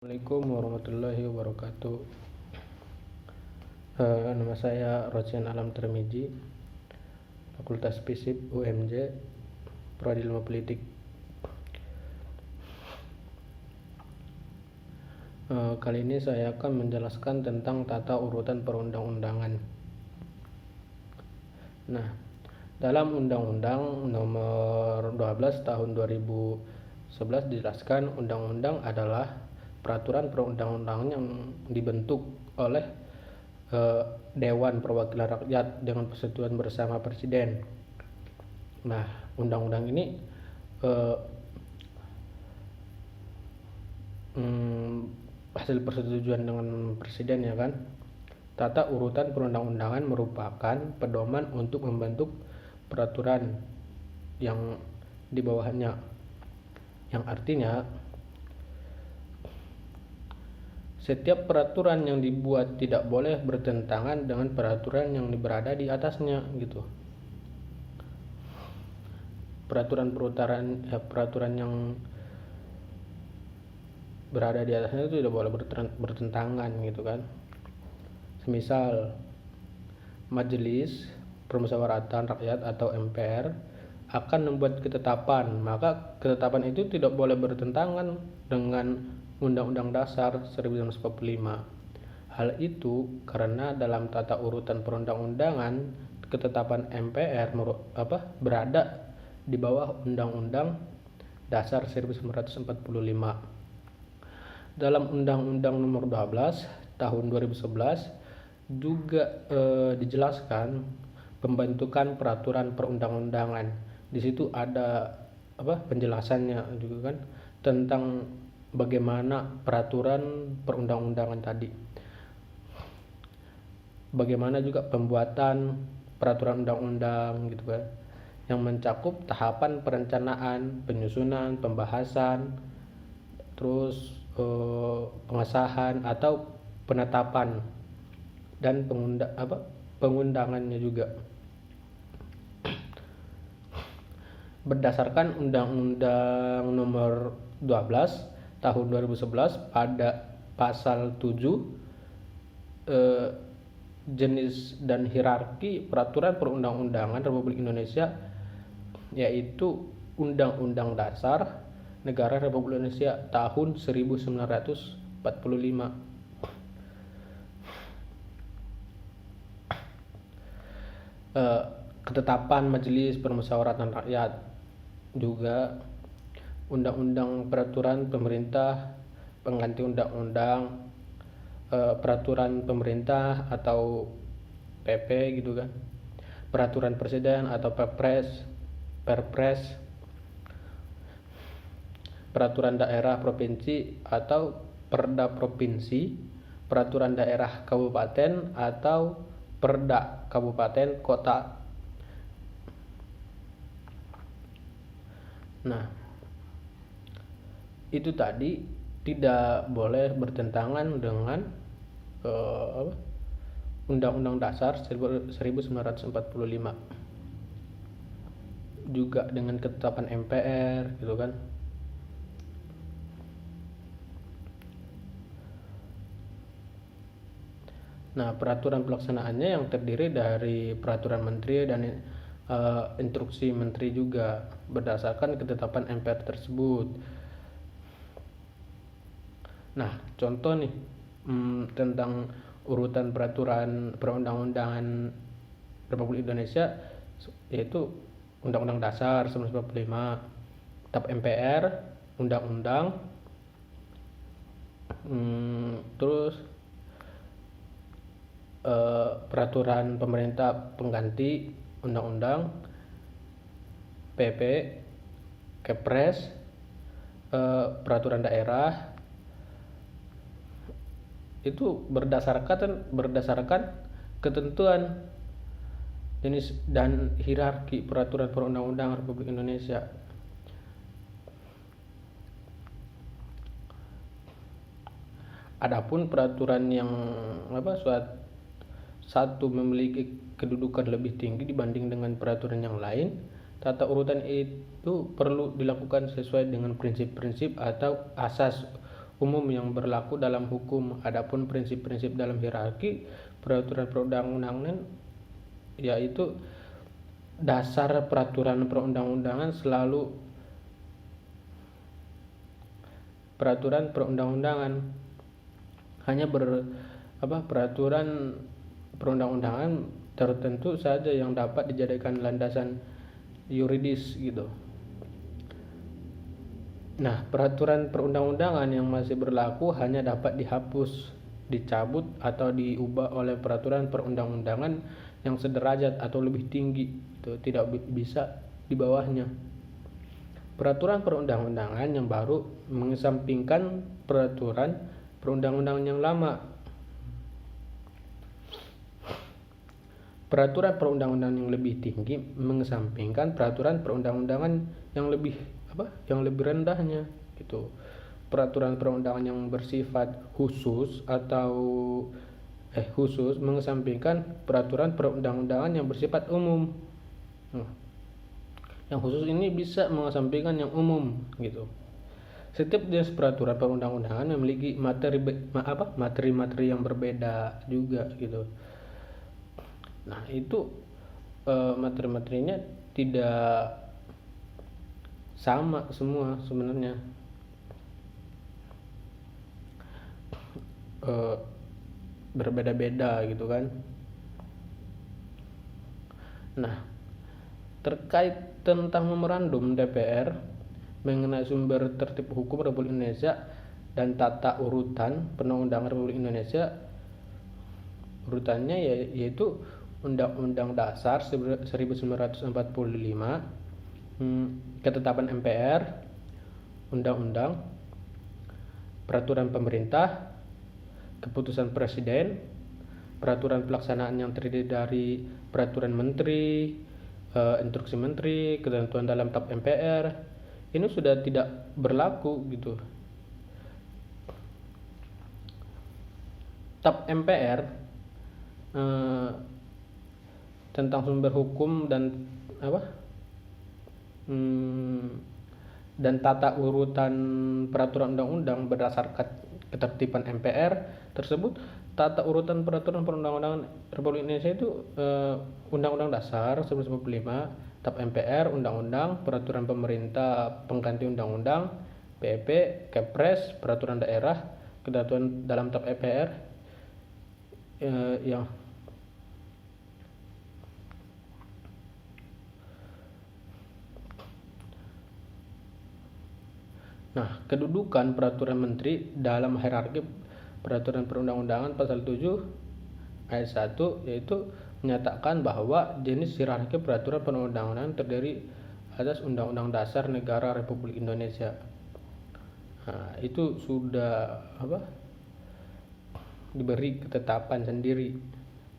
Assalamualaikum warahmatullahi wabarakatuh. Nama saya Rosian Alam Termiji, Fakultas FISIP UMJ, Prodi Ilmu Politik. Kali ini saya akan menjelaskan tentang tata urutan perundang-undangan. Nah, dalam Undang-Undang Nomor 12 Tahun 2011 dijelaskan undang-undang adalah peraturan perundang-undangan yang dibentuk oleh Dewan Perwakilan Rakyat dengan persetujuan bersama Presiden. Nah, undang-undang ini hasil persetujuan dengan Presiden, ya kan. Tata urutan perundang-undangan merupakan pedoman untuk membentuk peraturan yang di bawahnya, yang artinya setiap peraturan yang dibuat tidak boleh bertentangan dengan peraturan yang berada di atasnya, gitu. Peraturan yang berada di atasnya itu tidak boleh bertentangan, gitu kan. Semisal Majelis Permusyawaratan Rakyat atau MPR akan membuat ketetapan, maka ketetapan itu tidak boleh bertentangan dengan Undang-Undang Dasar 1945. Hal itu karena dalam tata urutan perundang-undangan, ketetapan MPR berada di bawah Undang-Undang Dasar 1945. Dalam Undang-Undang Nomor 12 Tahun 2011 juga dijelaskan pembentukan peraturan perundang-undangan. Di situ ada penjelasannya juga kan tentang bagaimana peraturan perundang-undangan tadi. Bagaimana juga pembuatan peraturan undang-undang, gitu kan, yang mencakup tahapan perencanaan, penyusunan, pembahasan, terus pengesahan atau penetapan dan pengundangannya juga. Berdasarkan Undang-Undang Nomor 12 Tahun 2011 pada pasal 7 jenis dan hierarki peraturan perundang-undangan Republik Indonesia, yaitu Undang-Undang Dasar Negara Republik Indonesia tahun 1945. Ketetapan Majelis Permusyawaratan Rakyat, juga Undang-Undang Peraturan Pemerintah pengganti Undang-Undang Peraturan Pemerintah atau PP, gitu kan, Peraturan Presiden atau Perpres, Peraturan Daerah Provinsi atau Perda Provinsi, Peraturan Daerah Kabupaten atau Perda Kabupaten Kota. Nah, itu tadi tidak boleh bertentangan dengan Undang-Undang Dasar 1945, juga dengan ketetapan MPR, gitu kan. Nah, peraturan pelaksanaannya yang terdiri dari peraturan menteri dan instruksi menteri juga berdasarkan ketetapan MPR tersebut. Nah, contoh nih tentang urutan peraturan perundang-undangan Republik Indonesia, yaitu Undang-Undang Dasar 1945, Tap MPR, Undang-Undang, terus peraturan pemerintah pengganti Undang-Undang, PP, Kepres, peraturan daerah. Itu berdasarkan ketentuan jenis dan hierarki peraturan perundang-undangan Republik Indonesia. Adapun peraturan yang satu memiliki kedudukan lebih tinggi dibanding dengan peraturan yang lain, tata urutan itu perlu dilakukan sesuai dengan prinsip-prinsip atau asas umum yang berlaku dalam hukum. Adapun prinsip-prinsip dalam hierarki peraturan perundang-undangan, yaitu dasar peraturan perundang-undangan selalu peraturan perundang-undangan hanya peraturan perundang-undangan tertentu saja yang dapat dijadikan landasan yuridis gitu. Nah, peraturan perundang-undangan yang masih berlaku hanya dapat dihapus, dicabut, atau diubah oleh peraturan perundang-undangan yang sederajat atau lebih tinggi, itu tidak bisa di bawahnya. Peraturan perundang-undangan yang baru mengesampingkan peraturan perundang-undangan yang lama. Peraturan perundang-undangan yang lebih tinggi mengesampingkan peraturan perundang-undangan yang lebih rendahnya gitu. Peraturan perundangan yang bersifat khusus mengesampingkan peraturan perundang-undangan yang bersifat umum. Yang khusus ini bisa mengesampingkan yang umum gitu. Setiap jenis peraturan perundang-undangan memiliki materi-materi yang berbeda juga gitu. Nah, itu materi-materinya tidak sama semua sebenarnya. Berbeda-beda gitu kan. Nah, terkait tentang memorandum DPR mengenai sumber tertib hukum Republik Indonesia dan tata urutan perundang-undangan Republik Indonesia, urutannya yaitu Undang-Undang Dasar 1945, ketetapan MPR, undang-undang, peraturan pemerintah, keputusan presiden, peraturan pelaksanaan yang terdiri dari peraturan menteri, instruksi menteri, ketentuan dalam TAP MPR, ini sudah tidak berlaku gitu. TAP MPR tentang sumber hukum dan dan tata urutan peraturan undang-undang berdasarkan ketertiban MPR tersebut. Tata urutan peraturan perundang-undangan Republik Indonesia itu Undang-Undang Dasar 1945, TAP MPR, undang-undang, peraturan pemerintah pengganti undang-undang, PP, Kepres, peraturan daerah, ketentuan dalam TAP MPR yang Nah, kedudukan peraturan menteri dalam hierarki peraturan perundang-undangan pasal 7 ayat 1 yaitu menyatakan bahwa jenis hierarki peraturan perundang-undangan terdiri atas Undang-Undang Dasar Negara Republik Indonesia. Nah, itu sudah diberi ketetapan sendiri.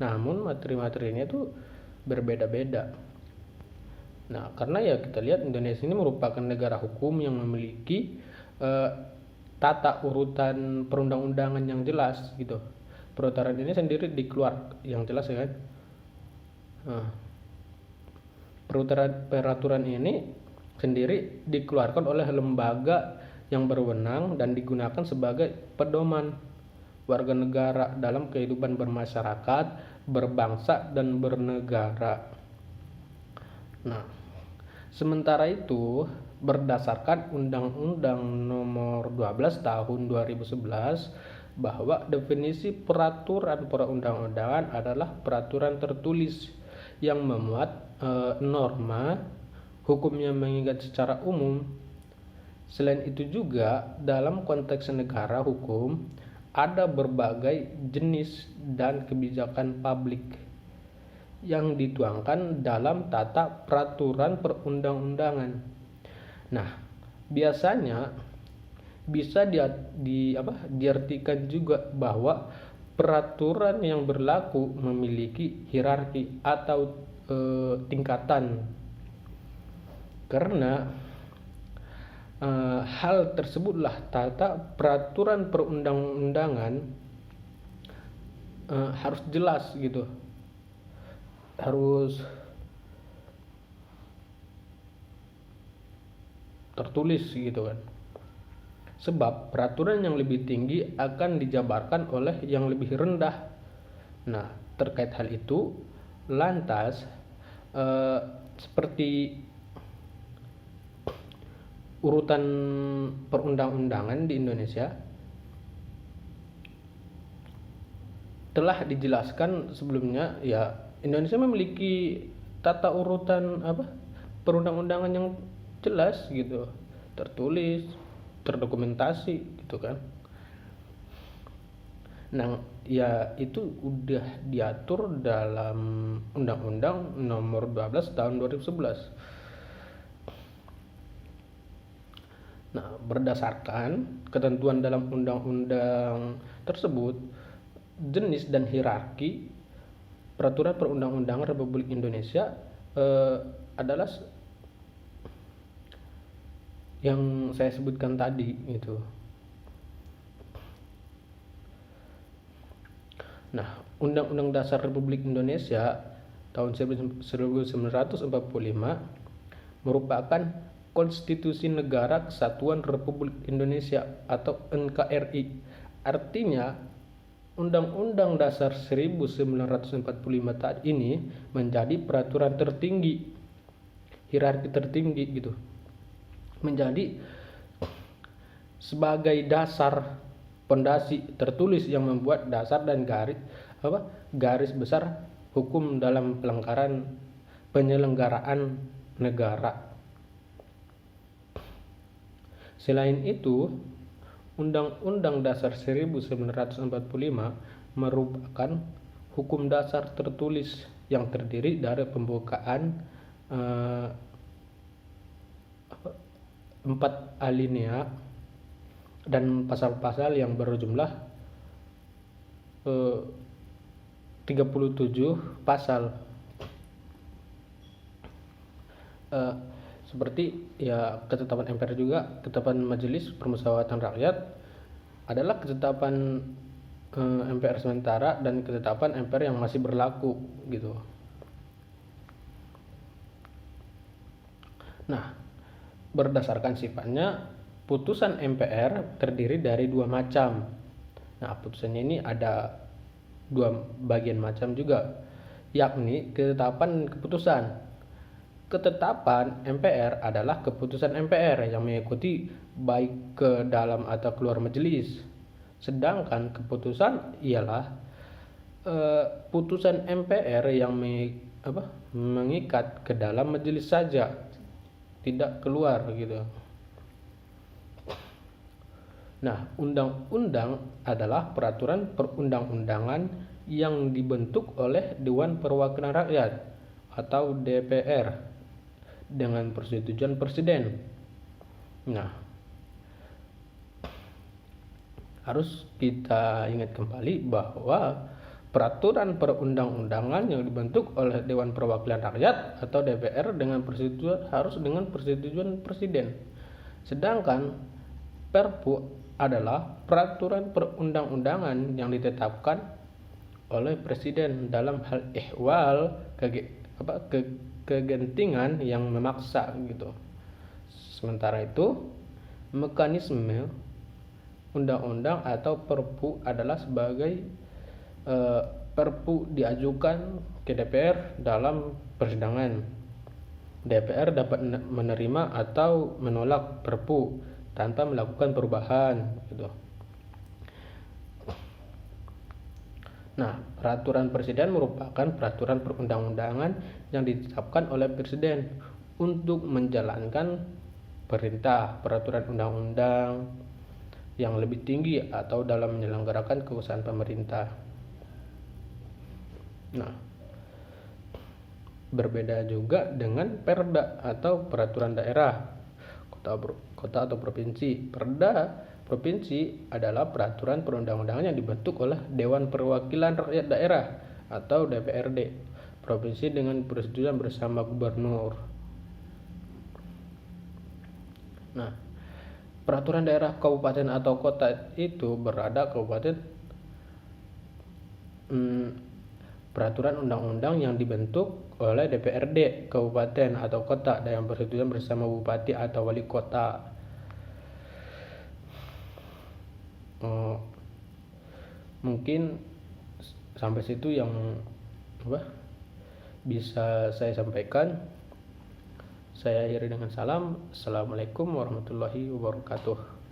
Namun materi-materinya itu berbeda-beda. Nah, karena ya kita lihat Indonesia ini merupakan negara hukum yang memiliki tata urutan perundang-undangan yang jelas gitu. Peraturan ini sendiri dikeluar yang jelas ya kan. Nah, peraturan ini sendiri dikeluarkan oleh lembaga yang berwenang dan digunakan sebagai pedoman warga negara dalam kehidupan bermasyarakat, berbangsa dan bernegara. Nah, sementara itu berdasarkan Undang-Undang Nomor 12 Tahun 2011 bahwa definisi peraturan perundang-undangan adalah peraturan tertulis yang memuat norma hukum yang mengikat secara umum. Selain itu juga dalam konteks negara hukum ada berbagai jenis dan kebijakan publik yang dituangkan dalam tata peraturan perundang-undangan. Nah, biasanya bisa diartikan juga bahwa peraturan yang berlaku memiliki hierarki atau tingkatan. Karena hal tersebutlah tata peraturan perundang-undangan harus jelas gitu. Harus tertulis gitu kan. sebab peraturan yang lebih tinggi akan dijabarkan oleh yang lebih rendah. Nah, terkait hal itu, lantas seperti urutan perundang-undangan di Indonesia telah dijelaskan sebelumnya, ya Indonesia memiliki tata urutan perundang-undangan yang jelas gitu, tertulis, terdokumentasi gitu kan. Nah, ya itu udah diatur dalam Undang-Undang Nomor 12 Tahun 2011. Nah, berdasarkan ketentuan dalam undang-undang tersebut, jenis dan hierarki peraturan perundang-undangan Republik Indonesia adalah yang saya sebutkan tadi gitu. Nah, Undang-Undang Dasar Republik Indonesia tahun 1945 merupakan Konstitusi Negara Kesatuan Republik Indonesia atau NKRI. Artinya, Undang-Undang Dasar 1945 tadi ini menjadi peraturan tertinggi, hierarki tertinggi gitu. Menjadi sebagai dasar pondasi tertulis yang membuat dasar dan garis besar hukum dalam penyelenggaraan negara. Selain itu, Undang-Undang Dasar 1945 merupakan hukum dasar tertulis yang terdiri dari pembukaan 4 alinea dan pasal-pasal yang berjumlah 37 pasal. Seperti ya ketetapan MPR juga, ketetapan Majelis Permusyawaratan Rakyat adalah ketetapan MPR sementara dan ketetapan MPR yang masih berlaku gitu. Nah, berdasarkan sifatnya, putusan MPR terdiri dari 2 macam. Nah, putusannya ini ada 2 bagian macam juga, yakni ketetapan dan keputusan. Ketetapan MPR adalah keputusan MPR yang mengikuti baik ke dalam atau keluar majelis. Sedangkan keputusan ialah putusan MPR yang mengikat ke dalam majelis saja, tidak keluar gitu. Nah, undang-undang adalah peraturan perundang-undangan yang dibentuk oleh Dewan Perwakilan Rakyat atau DPR dengan persetujuan Presiden. Nah, harus kita ingat kembali bahwa peraturan perundang-undangan yang dibentuk oleh Dewan Perwakilan Rakyat atau DPR harus dengan persetujuan Presiden. Sedangkan Perpu adalah peraturan perundang-undangan yang ditetapkan oleh Presiden dalam hal ehwal kegentingan yang memaksa gitu. Sementara itu, mekanisme undang-undang atau Perpu adalah sebagai Perpu diajukan ke DPR dalam persidangan. DPR dapat menerima atau menolak Perpu tanpa melakukan perubahan gitu. Nah, peraturan Presiden merupakan peraturan perundang-undangan yang ditetapkan oleh Presiden untuk menjalankan perintah peraturan undang-undang yang lebih tinggi atau dalam menyelenggarakan keusahaan pemerintah. Nah, berbeda juga dengan Perda atau peraturan daerah, kota atau provinsi. Perda provinsi adalah peraturan perundang-undangan yang dibentuk oleh Dewan Perwakilan Rakyat Daerah atau DPRD provinsi dengan persetujuan bersama gubernur. Nah, peraturan daerah kabupaten atau kota itu berada kabupaten peraturan undang-undang yang dibentuk oleh DPRD kabupaten atau kota dengan persetujuan bersama bupati atau wali kota. Eh, mungkin sampai situ yang bisa saya sampaikan. Saya akhiri dengan salam. Assalamualaikum warahmatullahi wabarakatuh.